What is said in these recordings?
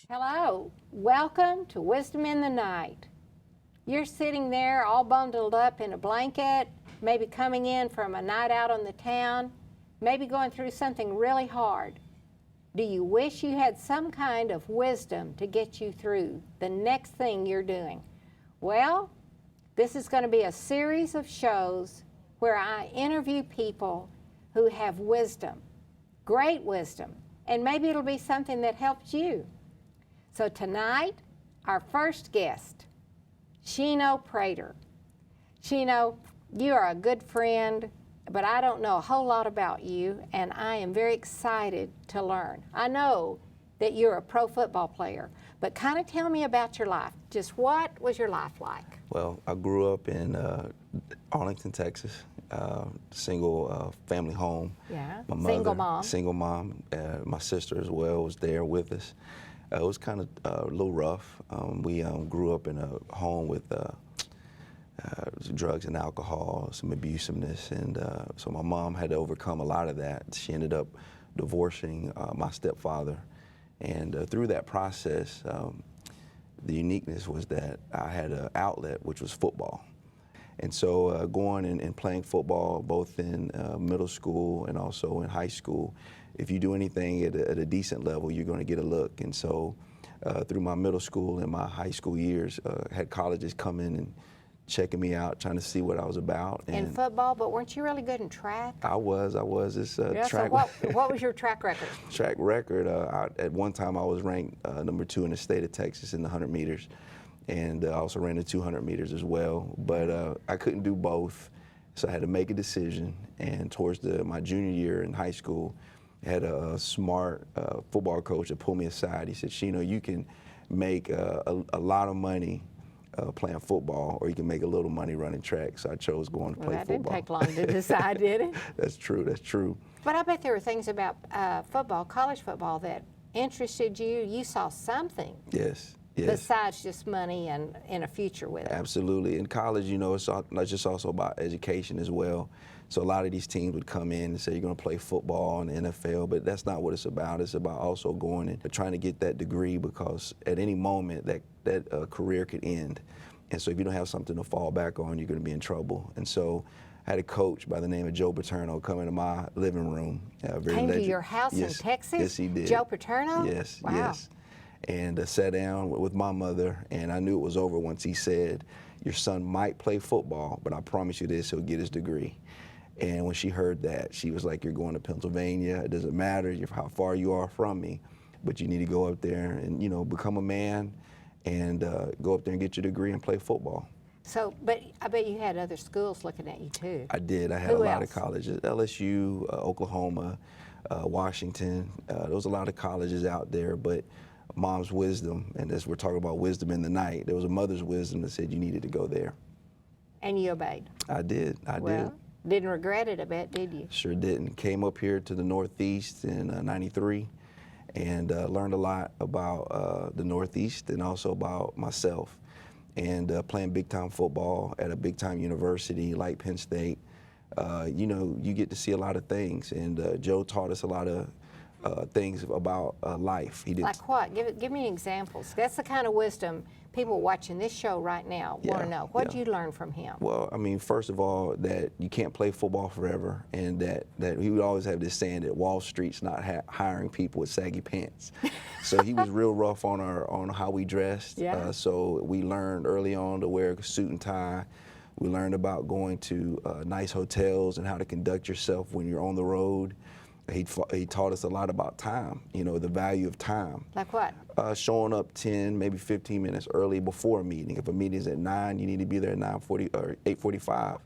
Hello, welcome to Wisdom in the Night. You're sitting there all bundled up in a blanket, maybe coming in from a night out on the town, maybe going through something really hard. Do you wish you had some kind of wisdom to get you through the next thing you're doing? Well, this is going to be a series of shows where I interview people who have wisdom, great wisdom, and maybe it'll be something that helps you. So tonight, our first guest, Shino Prater. Shino, you are a good friend, but I don't know a whole lot about you, and I am very excited to learn. I know that you're a pro football player, but kind of tell me about your life. Just what was your life like? Well, I grew up in Arlington, Texas, single family home. Yeah, My mother, single mom. Single mom. My sister as well was there with us. It was kind of a little rough. We grew up in a home with drugs and alcohol, some abusiveness, and so my mom had to overcome a lot of that. She ended up divorcing my stepfather, and through that process, the uniqueness was that I had an outlet, which was football. And so going and playing football, both in middle school and also in high school, if you do anything at a decent level, you're going to get a look. And so through my middle school and my high school years, had colleges come in and checking me out, trying to see what I was about. In football, but weren't you really good in track? I was. This Yeah, track. so what was your track record? Track record, at one time I was ranked number 2 in the state of Texas in the 100 meters. And I also ran the 200 meters as well. But I couldn't do both, so I had to make a decision. And towards my junior year in high school, I had a smart football coach that pulled me aside. He said, Shino, you can make a lot of money playing football, or you can make a little money running track. So I chose going to play that football. Didn't take long to decide, did it? That's true, that's true. But I bet there were things about football, college football, that interested you. You saw something. Yes. Yes. Besides just money and a future with it. Absolutely. In college, you know, it's not just also about education as well. So a lot of these teams would come in and say, you're going to play football in the NFL, but that's not what it's about. It's about also going and trying to get that degree, because at any moment that career could end. And so if you don't have something to fall back on, you're going to be in trouble. And so I had a coach by the name of Joe Paterno come into my living room. Came to your house in Texas? Yes, he did. Joe Paterno? Yes, wow. Yes. And sat down with my mother, and I knew it was over once he said, your son might play football, but I promise you this, he'll get his degree. And when she heard that, she was like, you're going to Pennsylvania. It doesn't matter how far you are from me, but you need to go up there and, you know, become a man and go up there and get your degree and play football. So, but I bet you had other schools looking at you too. I did. I had Who a lot else? of colleges, LSU, Oklahoma, Washington. There was a lot of colleges out there, but mom's wisdom, and as we're talking about wisdom in the night, there was a mother's wisdom that said you needed to go there. And you obeyed. I did. I did. Didn't regret it, I bet, did you? Sure didn't. Came up here to the Northeast in '93 and learned a lot about the Northeast and also about myself. And playing big-time football at a big-time university like Penn State, you know, you get to see a lot of things. And Joe taught us a lot of things about life. He did. Like what? Give me examples. That's the kind of wisdom people watching this show right now want to know. What did you learn from him? Well, I mean, first of all, that you can't play football forever, and that he would always have this saying that Wall Street's not hiring people with saggy pants. So he was real rough on how we dressed. Yeah. So we learned early on to wear a suit and tie. We learned about going to nice hotels and how to conduct yourself when you're on the road. He taught us a lot about time, you know, the value of time. Like what? Showing up 10, maybe 15 minutes early before a meeting. If a meeting's at 9, you need to be there at 9:40 or 8:45.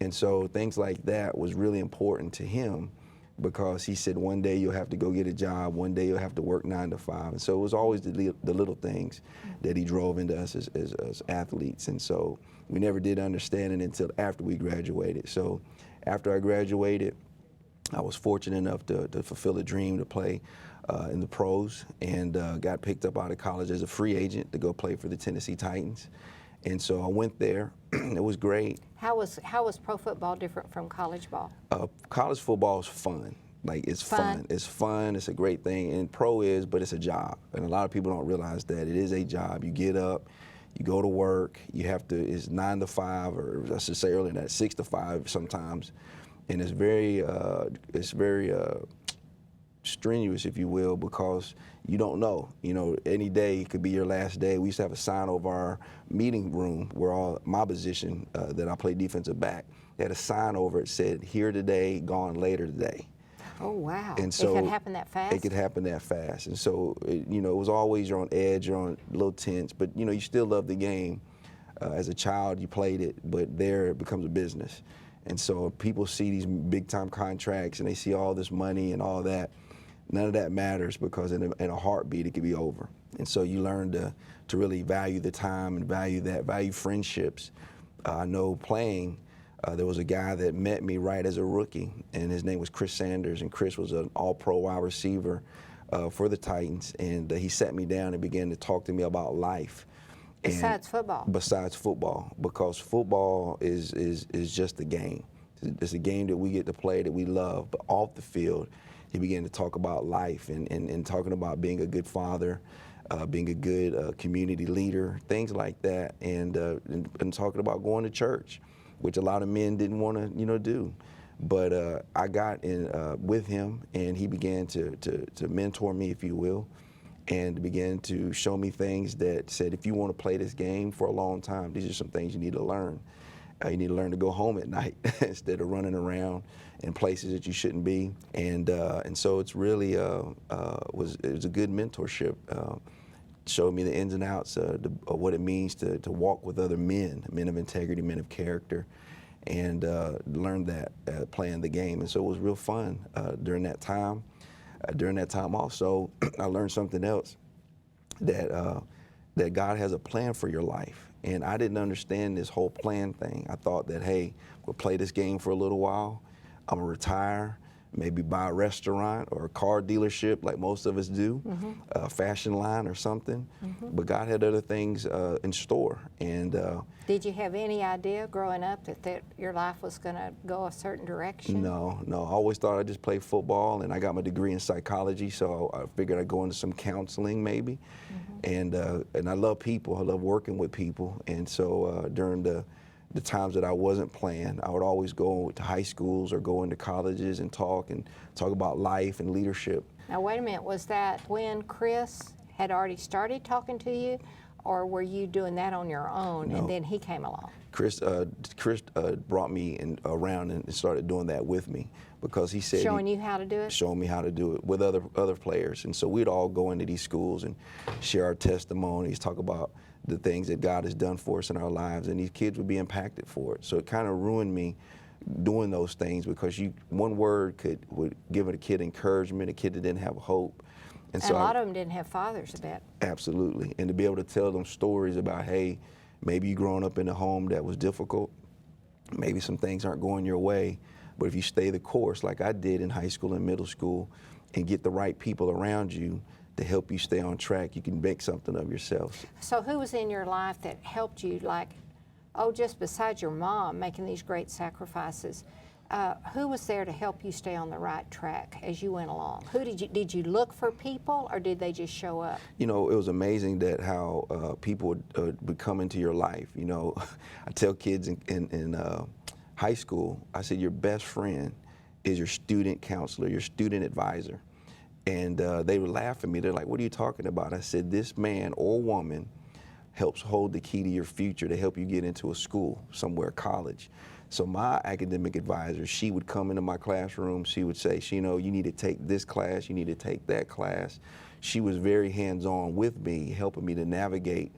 And so things like that was really important to him, because he said one day you'll have to go get a job, one day you'll have to work 9 to 5. And so it was always the little things that he drove into us as athletes. And so we never did understand it until after we graduated. So after I graduated, I was fortunate enough to fulfill a dream to play in the pros, and got picked up out of college as a free agent to go play for the Tennessee Titans. And so I went there. It was great. How was pro football different from college ball? College football is fun. Like, it's fun. It's fun. It's a great thing. And pro is, but it's a job. And a lot of people don't realize that it is a job. You get up, you go to work. You have to. It's 9 to 5, or I should say earlier than that, 6 to 5 sometimes. And it's very strenuous, if you will, because you don't know. You know, any day could be your last day. We used to have a sign over our meeting room where all my position that I play defensive back, they had a sign over it said, "Here today, gone later today." Oh, wow. And so it could happen that fast? It could happen that fast. And so, you know, it was always you're on edge, you're on a little tense, but, you know, you still love the game. As a child, you played it, but there it becomes a business. And so people see these big-time contracts and they see all this money and all that. None of that matters, because in a heartbeat, it could be over. And so you learn to really value the time and value friendships. I know playing, there was a guy that met me right as a rookie, and his name was Chris Sanders, and Chris was an all-pro wide receiver for the Titans, and he sat me down and began to talk to me about life. Besides football? Besides football, because football is just a game. It's a game that we get to play that we love, but off the field, he began to talk about life and talking about being a good father, being a good community leader, things like that, and talking about going to church, which a lot of men didn't want to, you know, do. But I got in with him, and he began to mentor me, if you will, and began to show me things that said, if you want to play this game for a long time, these are some things you need to learn. You need to learn to go home at night instead of running around in places that you shouldn't be. And so it's really it was a good mentorship. Showed me the ins and outs of what it means to walk with other men of integrity, men of character, and learned that playing the game. And so it was real fun during that time. During that time also, I learned something else, that God has a plan for your life. And I didn't understand this whole plan thing. I thought that, hey, we'll play this game for a little while, I'm gonna retire, maybe buy a restaurant or a car dealership like most of us do, a fashion line or something. But God had other things in store. And did you have any idea growing up that your life was gonna go a certain direction? No. I always thought I'd just play football, and I got my degree in psychology, so I figured I'd go into some counseling maybe. And I love people, I love working with people. And so during the times that I wasn't playing, I would always go to high schools or go into colleges and talk about life and leadership. Now wait a minute, was that when Chris had already started talking to you, or were you doing that on your own? No. And then he came along? Chris brought me around and started doing that with me, because he said showing you how to do it? Showing me how to do it with other players. And so we'd all go into these schools and share our testimonies, talk about the things that God has done for us in our lives, and these kids would be impacted for it. So it kind of ruined me doing those things, because one word would give a kid encouragement, a kid that didn't have hope. And so a lot of them didn't have fathers, I bet. Absolutely. And to be able to tell them stories about, hey, maybe you growing up in a home that was difficult, maybe some things aren't going your way, but if you stay the course like I did in high school and middle school and get the right people around you to help you stay on track, you can make something of yourself. So who was in your life that helped you, like, just besides your mom making these great sacrifices, who was there to help you stay on the right track as you went along? Who did you look for people, or did they just show up? You know, it was amazing that how people would come into your life. You know, I tell kids in high school, I said, your best friend is your student counselor, your student advisor. And they would laugh at me. They're like, what are you talking about? I said, this man or woman helps hold the key to your future to help you get into a school, somewhere, college. So my academic advisor, she would come into my classroom. She would say, Shino, you need to take this class. You need to take that class. She was very hands-on with me, helping me to navigate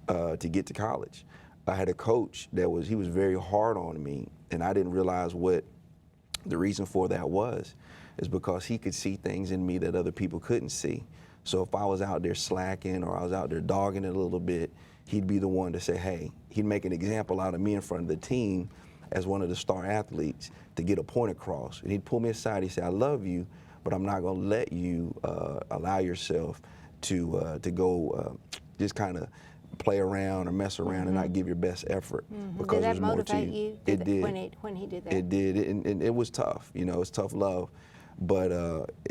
to get to college. I had a coach he was very hard on me, and I didn't realize what the reason for that was, is because he could see things in me that other people couldn't see. So if I was out there slacking or I was out there dogging it a little bit, he'd be the one to say, hey, he'd make an example out of me in front of the team as one of the star athletes to get a point across. And he'd pull me aside, he'd say, I love you, but I'm not gonna let you allow yourself to go just kind of play around or mess around and not give your best effort because Did that there's more to motivate you. you? It did. When he did that? It did, and it was tough. You know, it's tough love, but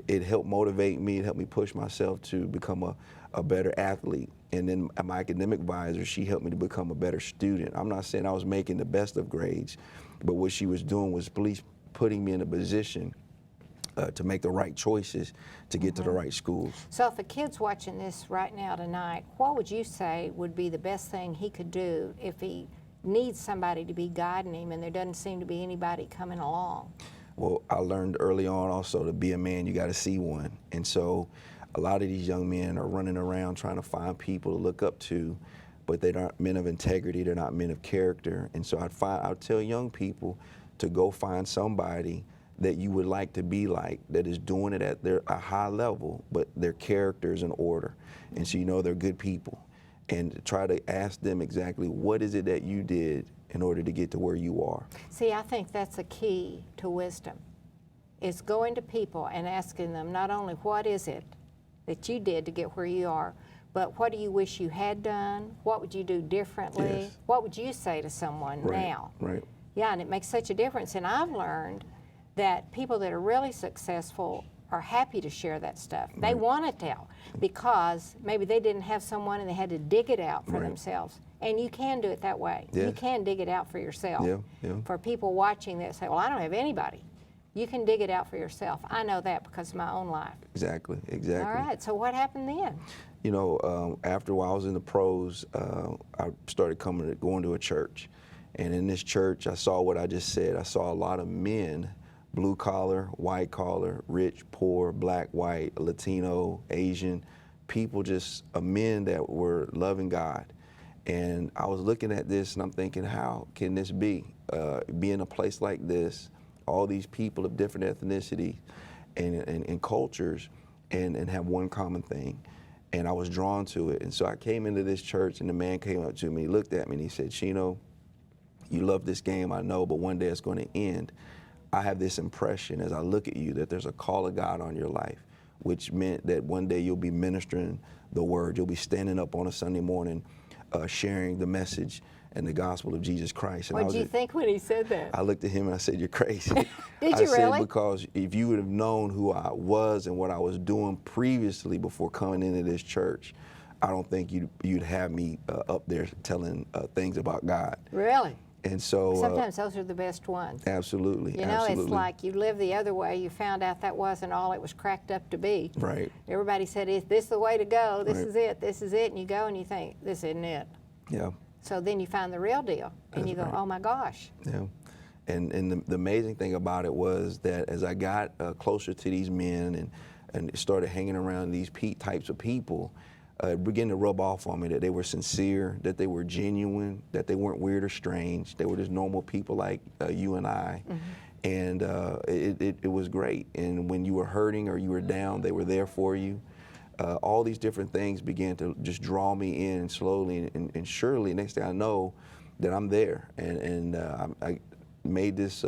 it helped motivate me. It helped me push myself to become a better athlete. And then my academic advisor, she helped me to become a better student. I'm not saying I was making the best of grades, but what she was doing was putting me in a position to make the right choices to get to the right schools. So if a kid's watching this right now tonight, what would you say would be the best thing he could do if he needs somebody to be guiding him and there doesn't seem to be anybody coming along? Well, I learned early on also to be a man, you got to see one. And so a lot of these young men are running around trying to find people to look up to, but they aren't men of integrity, they're not men of character. And so I'd tell young people to go find somebody that you would like to be like, that is doing it at a high level, but their character is in order. And so you know they're good people. And try to ask them exactly what is it that you did in order to get to where you are. See, I think that's a key to wisdom, is going to people and asking them not only what is it that you did to get where you are, but what do you wish you had done? What would you do differently? Yes. What would you say to someone now? Right. Yeah, and it makes such a difference. And I've learned that people that are really successful are happy to share that stuff. They want to tell because maybe they didn't have someone and they had to dig it out for themselves. And you can do it that way. Yes. You can dig it out for yourself. Yeah. For people watching that say, well, I don't have anybody. You can dig it out for yourself. I know that because of my own life. Exactly. All right, so what happened then? You know, after a while I was in the pros, I started going to a church. And in this church, I saw what I just said. I saw a lot of men, blue collar, white collar, rich, poor, black, white, Latino, Asian, people, just men that were loving God. And I was looking at this and I'm thinking, how can this be? Be in a place like this, all these people of different ethnicities and cultures, and have one common thing. And I was drawn to it. And so I came into this church and the man came up to me, looked at me and he said, Shino, you love this game, I know, but one day it's going to end. I have this impression as I look at you that there's a call of God on your life, which meant that one day you'll be ministering the word. You'll be standing up on a Sunday morning sharing the message and the gospel of Jesus Christ. What did you think when he said that? I looked at him and I said, you're crazy. Did I you said, really? because if you would have known who I was and what I was doing previously before coming into this church, I don't think you'd have me up there telling things about God. Really? And so sometimes those are the best ones. Absolutely. You know, absolutely. it's like you live the other way, you found out that wasn't all it was cracked up to be. Right. Everybody said, is this the way to go? This is it, and you go and you think, this isn't it. Yeah. So then you find the real deal, and That's you go, right. oh my gosh. Yeah. And the amazing thing about it was that as I got closer to these men and started hanging around these types of people, it began to rub off on me that they were sincere, that they were genuine, that they weren't weird or strange. They were just normal people like you and I. And it was great. And when you were hurting or you were down, they were there for you. All these different things began to just draw me in slowly and surely. Next thing I know, that I'm there. And I made this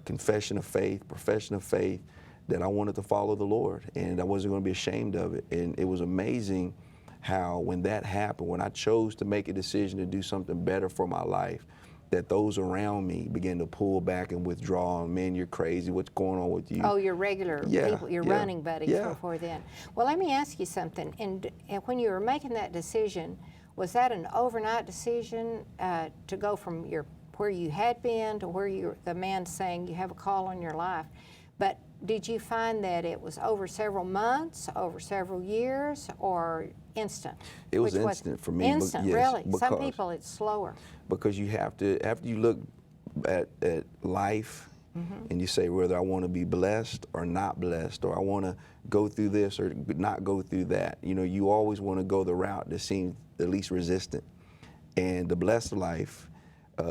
confession of faith, profession of faith, that I wanted to follow the Lord and I wasn't going to be ashamed of it. And it was amazing how when that happened, when I chose to make a decision to do something better for my life, that those around me began to pull back and withdraw. Man, you're crazy. What's going on with you? Oh, your regular people, your running buddies Yeah. before then. Well, let me ask you something. And when you were making that decision, was that an overnight decision to go from where you had been to where the man saying you have a call on your life? But did you find that it was over several months, over several years, or instant? It was instant for me. Instant, yes, really? Some because- people it's slower. Because you have to, after you look at life and you say whether I want to be blessed or not blessed, or I want to go through this or not go through that, you know, you always want to go the route that seems the least resistant. And the blessed life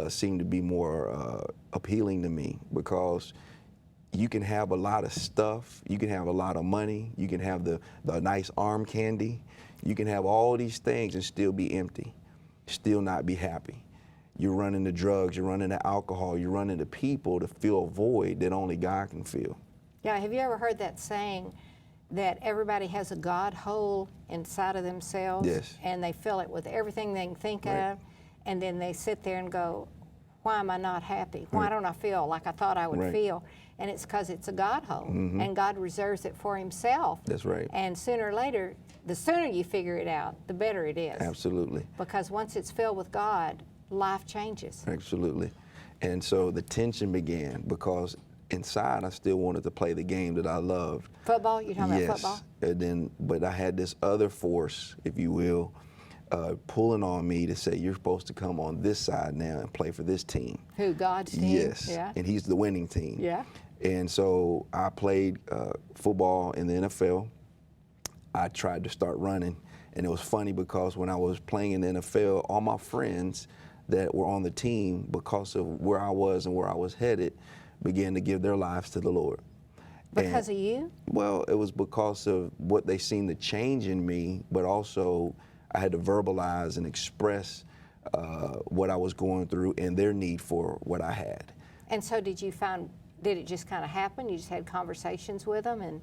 seemed to be more appealing to me because you can have a lot of stuff, you can have a lot of money, you can have the nice arm candy, you can have all these things and still be empty, still not be happy. You're running to drugs, you're running to alcohol, you're running to people to fill a void that only God can fill. Yeah, have you ever heard that saying that everybody has a God hole inside of themselves, Yes. and they fill it with everything they can think Right. of, and then they sit there and go, why am I not happy? Why Right. don't I feel like I thought I would Right. feel? And it's because it's a God hole, and God reserves it for himself. That's right. And sooner or later, the sooner you figure it out, the better it is. Absolutely. Because once it's filled with God, life changes. Absolutely. And so the tension began because inside I still wanted to play the game that I loved. Football? You talking Yes. about football? And then, but I had this other force, if you will, pulling on me to say, you're supposed to come on this side now and play for this team. Who, God's team? Yes. Yeah. And he's the winning team. Yeah. And so I played football in the NFL. I tried to start running. And it was funny because when I was playing in the NFL, all my friends that were on the team, because of where I was and where I was headed, began to give their lives to the Lord. Because of you? Well, it was because of what they seen the change in me, but also I had to verbalize and express what I was going through and their need for what I had. And so did it just kind of happen? You just had conversations with them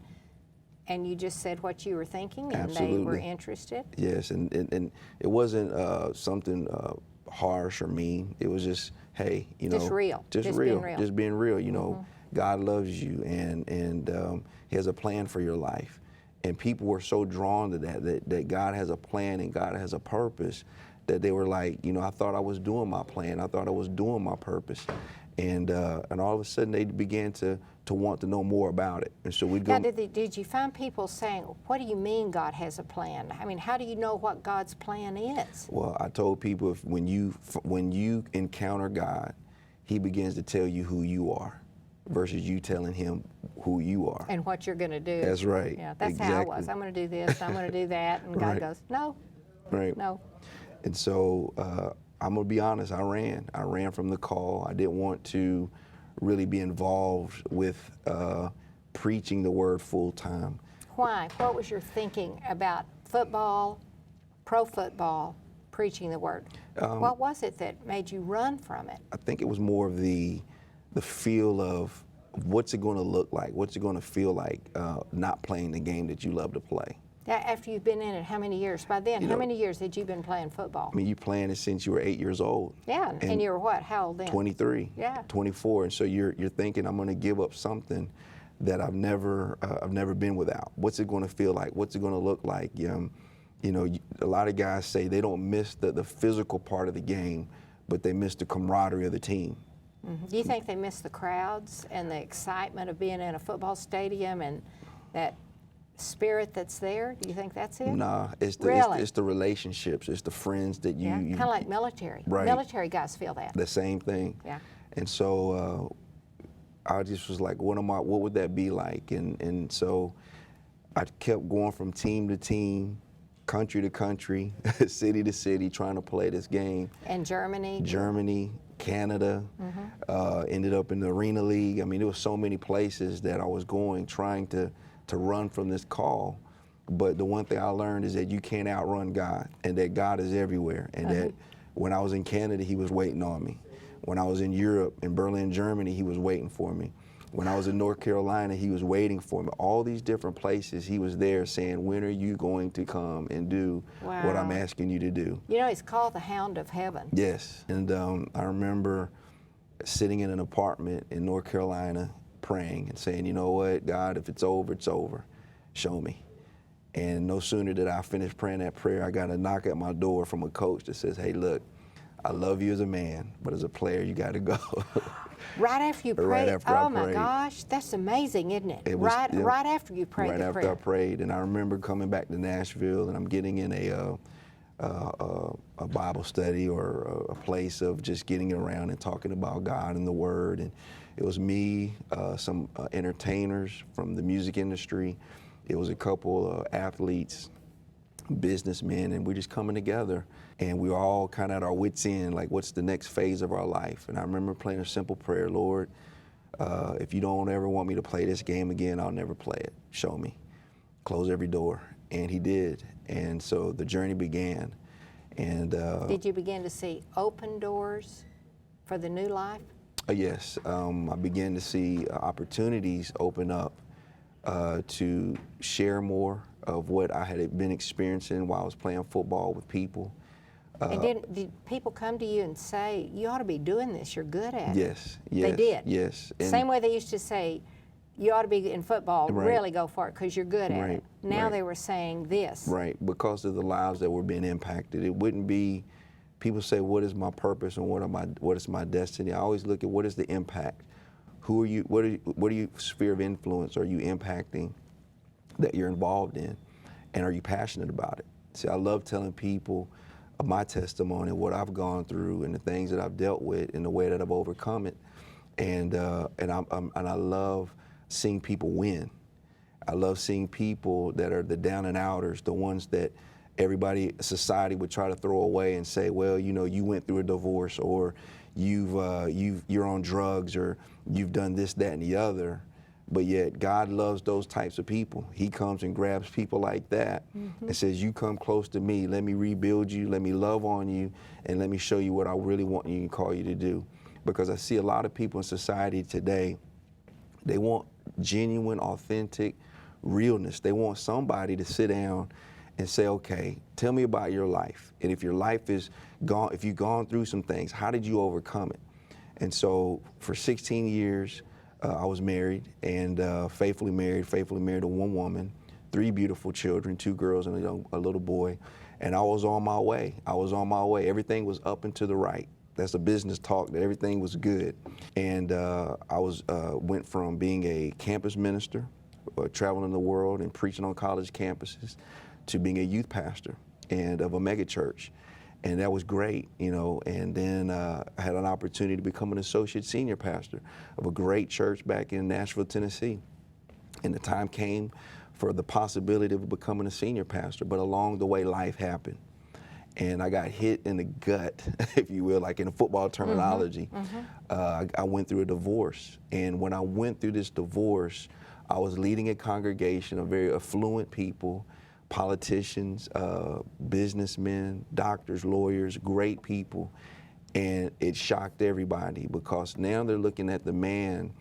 and you just said what you were thinking and Absolutely. they were interested? Yes, and it wasn't something harsh or mean. It was just, hey, you know. Just real. Just Just real. being real. Just being real, you know. God loves you and he has a plan for your life. And people were so drawn to that God has a plan and God has a purpose, that they were like, you know, I thought I was doing my plan. I thought I was doing my purpose. And all of a sudden they began to want to know more about it. And so we'd go. Now, did you find people saying, what do you mean God has a plan? I mean, how do you know what God's plan is? Well, I told people when you encounter God, he begins to tell you who you are versus you telling him who you are. And what you're going to do. That's right. Yeah, that's how I was. I'm going to do this, I'm going to do that. And God Right. goes, no, Right. no. And so I'm going to be honest, I ran from the call. I didn't want to really be involved with preaching the word full time. Why? What was your thinking about football, pro football, preaching the word? What was it that made you run from it? I think it was more of the feel of what's it going to look like? What's it going to feel like not playing the game that you love to play? After you've been in it, how many years? By then, how many years had you been playing football? I mean, you playing it since you were 8 years old. Yeah, and you were what? How old then? 23. Yeah. 24. And so you're thinking, I'm going to give up something that I've never been without. What's it going to feel like? What's it going to look like? You know, a lot of guys say they don't miss the physical part of the game, but they miss the camaraderie of the team. Do you think they miss the crowds and the excitement of being in a football stadium and that spirit that's there? Do you think that's it? Nah, it's Really? it's the relationships, it's the friends that you Kind of like military. Right. Military guys feel that. the same thing. Yeah. And so I just was like, what would that be like? And so I kept going from team to team, country to country, city to city, trying to play this game. And Germany. Germany, Canada, ended up in the Arena League. I mean, there was so many places that I was going, trying to run from this call. But the one thing I learned is that you can't outrun God, and that God is everywhere, and that when I was in Canada, he was waiting on me. When I was in Europe, in Berlin, Germany, he was waiting for me. When I was in North Carolina, he was waiting for me. All these different places, he was there saying, when are you going to come and do what I'm Wow. asking you to do? You know, he's called the Hound of Heaven. Yes, and I remember sitting in an apartment in North Carolina praying and saying, you know what, God, if it's over, it's over. Show me. And no sooner did I finish praying that prayer, I got a knock at my door from a coach that says, hey, look, I love you as a man, but as a player, you got to go. Right after you prayed? Right after I oh my prayed. gosh, that's amazing, isn't it? It was- right, yeah. right after you prayed Right the after prayer. I prayed, and I remember coming back to Nashville, and I'm getting in a Bible study or a place of just getting around and talking about God and the Word. And it was me, some entertainers from the music industry. It was a couple of athletes, businessmen, and we're just coming together. And we were all kind of at our wits' end, like, what's the next phase of our life? And I remember playing a simple prayer, Lord, if you don't ever want me to play this game again, I'll never play it. Show me. Close every door. And he did. And so the journey began. And Did you begin to see open doors for the new life? yes, I began to see opportunities open up to share more of what I had been experiencing while I was playing football with people. And did people come to you and say, you ought to be doing this, you're good at it? Yes. They did? Yes. And Same way they used to say, you ought to be in football, Right. really go for it because you're good at Right, it. Now right. they were saying this. Right, because of the lives that were being impacted. It wouldn't be, people say, what is my purpose and what is my destiny? I always look at what is the impact. Who are you, what are you sphere of influence are you impacting that you're involved in? And are you passionate about it? See, I love telling people of my testimony, what I've gone through and the things that I've dealt with and the way that I've overcome it. And I love seeing people win. I love seeing people that are the down and outers, the ones that society would try to throw away and say, well, you know, you went through a divorce, or you're on drugs, or you've done this, that, and the other. But yet God loves those types of people. He comes and grabs people like that and says, you come close to me, let me rebuild you, let me love on you, and let me show you what I really want you and call you to do. Because I see a lot of people in society today, they want genuine, authentic realness. They want somebody to sit down and say, okay, tell me about your life. And if your life is gone, if you've gone through some things, how did you overcome it? And so for 16 years, I was married, and faithfully married to one woman, 3 beautiful children, 2 girls and a little boy. And I was on my way. Everything was up and to the right. That's a business talk, that everything was good. And I went from being a campus minister, traveling the world and preaching on college campuses, to being a youth pastor and of a mega church. And that was great, you know. And then I had an opportunity to become an associate senior pastor of a great church back in Nashville, Tennessee. And the time came for the possibility of becoming a senior pastor, but along the way, life happened. And I got hit in the gut, if you will, like in football terminology. I went through a divorce. And when I went through this divorce, I was leading a congregation of very affluent people, politicians, businessmen, doctors, lawyers, great people. And it shocked everybody, because now they're looking at the man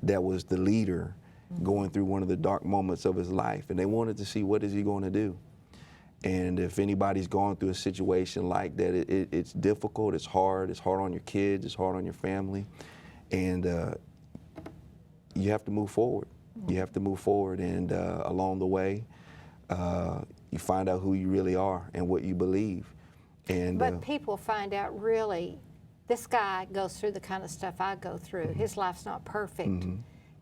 that was the leader going through one of the dark moments of his life. And they wanted to see, what is he going to do? And if anybody's going through a situation like that, it's difficult, it's hard on your kids, it's hard on your family. And you have to move forward. You have to move forward, and along the way, you find out who you really are and what you believe. And But people find out, really, this guy goes through the kind of stuff I go through. His life's not perfect.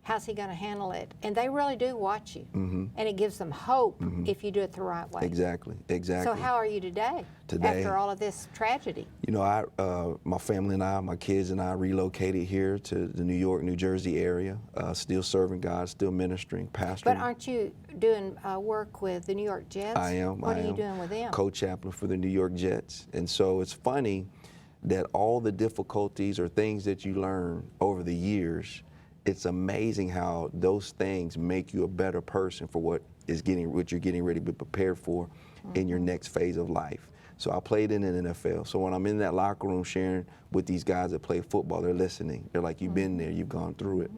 How's he going to handle it? And they really do watch you. And it gives them hope if you do it the right way. Exactly. So how are you today after all of this tragedy? You know, my family and I, my kids and I relocated here to the New York, New Jersey area, still serving God, still ministering, pastoring. But aren't you doing work with the New York Jets? I am. What are you doing with them? Co-chaplain for the New York Jets. And so it's funny that all the difficulties or things that you learn over the years, it's amazing how those things make you a better person for what you're getting ready to be prepared for in your next phase of life. So I played in an NFL. So when I'm in that locker room sharing with these guys that play football, they're listening. They're like, you've been there, you've gone through it.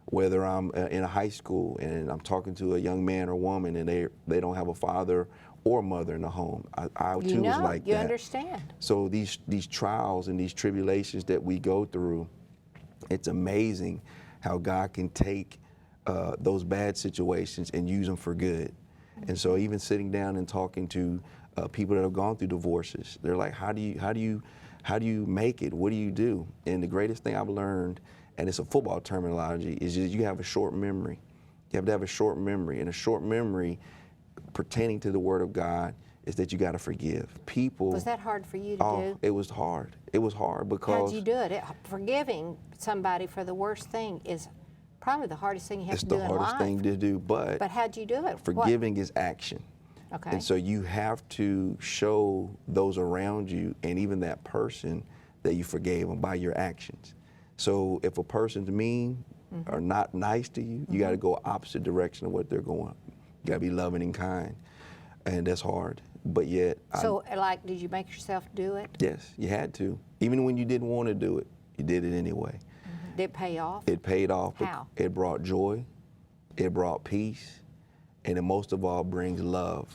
Whether I'm in a high school and I'm talking to a young man or woman and they don't have a father or mother in the home, I too was like that. You understand. So these trials and these tribulations that we go through, it's amazing how God can take those bad situations and use them for good. And so even sitting down and talking to people that have gone through divorces, they're like, how do you make it? What do you do? And the greatest thing I've learned, and it's a football terminology, is just you have a short memory. You have to have a short memory, and a short memory pertaining to the Word of God is that you got to forgive people. Was that hard for you to do? It was hard. It was hard because. How'd you do it? Forgiving somebody for the worst thing is probably the hardest thing you have to do in life. It's the hardest thing to do, but how'd you do it? Forgiving is action. Okay. And so you have to show those around you and even that person that you forgave them by your actions. So if a person's mean or not nice to you, you got to go opposite direction of what they're going. You got to be loving and kind, and that's hard. But yet, so like, did you make yourself do it? Yes, you had to. Even when you didn't want to do it, you did it anyway. Did it pay off? It paid off. How? It brought joy. It brought peace, and it most of all brings love,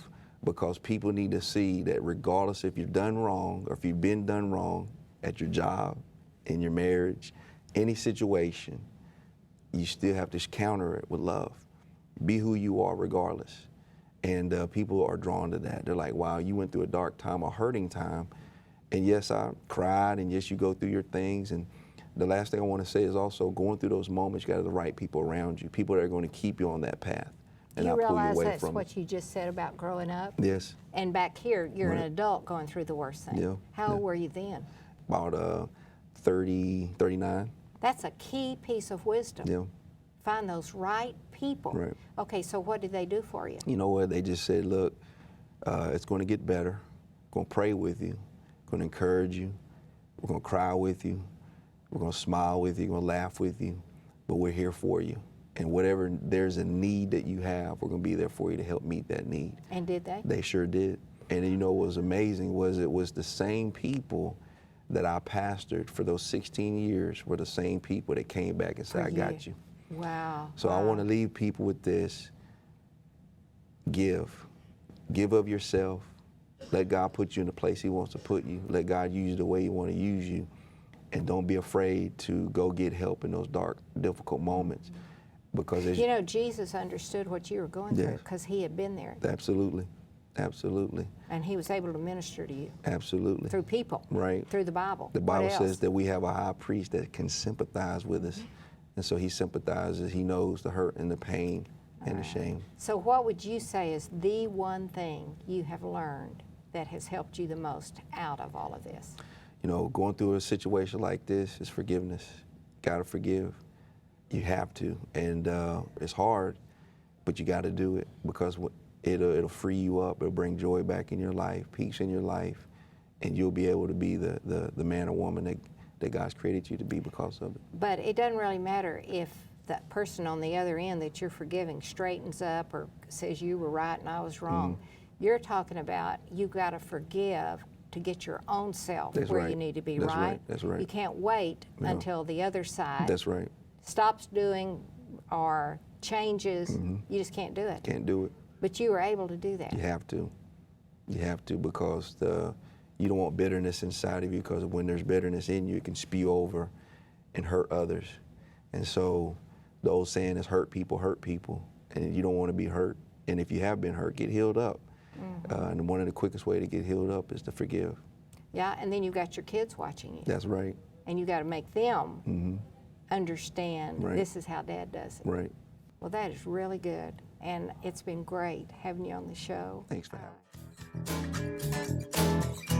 because people need to see that regardless if you've done wrong or if you've been done wrong at your job, in your marriage, any situation, you still have to counter it with love. Be who you are regardless. And people are drawn to that. They're like, wow, you went through a dark time, a hurting time. And yes, I cried, and yes, you go through your things. And the last thing I want to say is also going through those moments, you got the right people around you, people that are going to keep you on that path and not pull you away from it. You realize that's what you just said about growing up? Yes. And back here, you're Right. an adult going through the worst thing. Yeah. How old were you then? About 30, 39. That's a key piece of wisdom. Yeah. Find those right people. Right. Okay, so what did they do for you? You know what? They just said, look, it's going to get better. Going to pray with you. Going to encourage you. We're going to cry with you. We're going to smile with you. We're going to laugh with you. But we're here for you. And whatever there's a need that you have, we're going to be there for you to help meet that need. And did they? They sure did. And you know what was amazing was it was the same people that I pastored for those 16 years were the same people that came back and said, I got you. Wow. So I want to leave people with this. Give of yourself. Let God put you in the place He wants to put you. Let God use you the way He wants to use you. And don't be afraid to go get help in those dark, difficult moments. Because as you know, Jesus understood what you were going through Yes. because He had been there. Absolutely. Absolutely. And He was able to minister to you. Absolutely. Through people. Right. Through the Bible. The Bible What else? says that we have a high priest that can sympathize with us. And so He sympathizes. He knows the hurt and the pain and the shame. So what would you say is the one thing you have learned that has helped you the most out of all of this? You know, going through a situation like this is forgiveness. Got to forgive. You have to. And it's hard, but you got to do it because it'll free you up. It'll bring joy back in your life, peace in your life, and you'll be able to be the man or woman that God's created you to be because of it. But it doesn't really matter if that person on the other end that you're forgiving straightens up or says you were right and I was wrong. You're talking about you got to forgive to get your own self That's where right. you need to be, That's right? right. That's right. You can't wait No. until the other side That's right. stops doing or changes. You just can't do it. Can't do it. But you were able to do that. You have to. You have to because you don't want bitterness inside of you because when there's bitterness in you, it can spew over and hurt others. And so the old saying is hurt people, and you don't want to be hurt. And if you have been hurt, get healed up. And one of the quickest way to get healed up is to forgive. Yeah, and then you've got your kids watching you. That's right. And you got to make them understand Right. this is how Dad does it. Right. Well, that is really good. And it's been great having you on the show. Thanks for having me.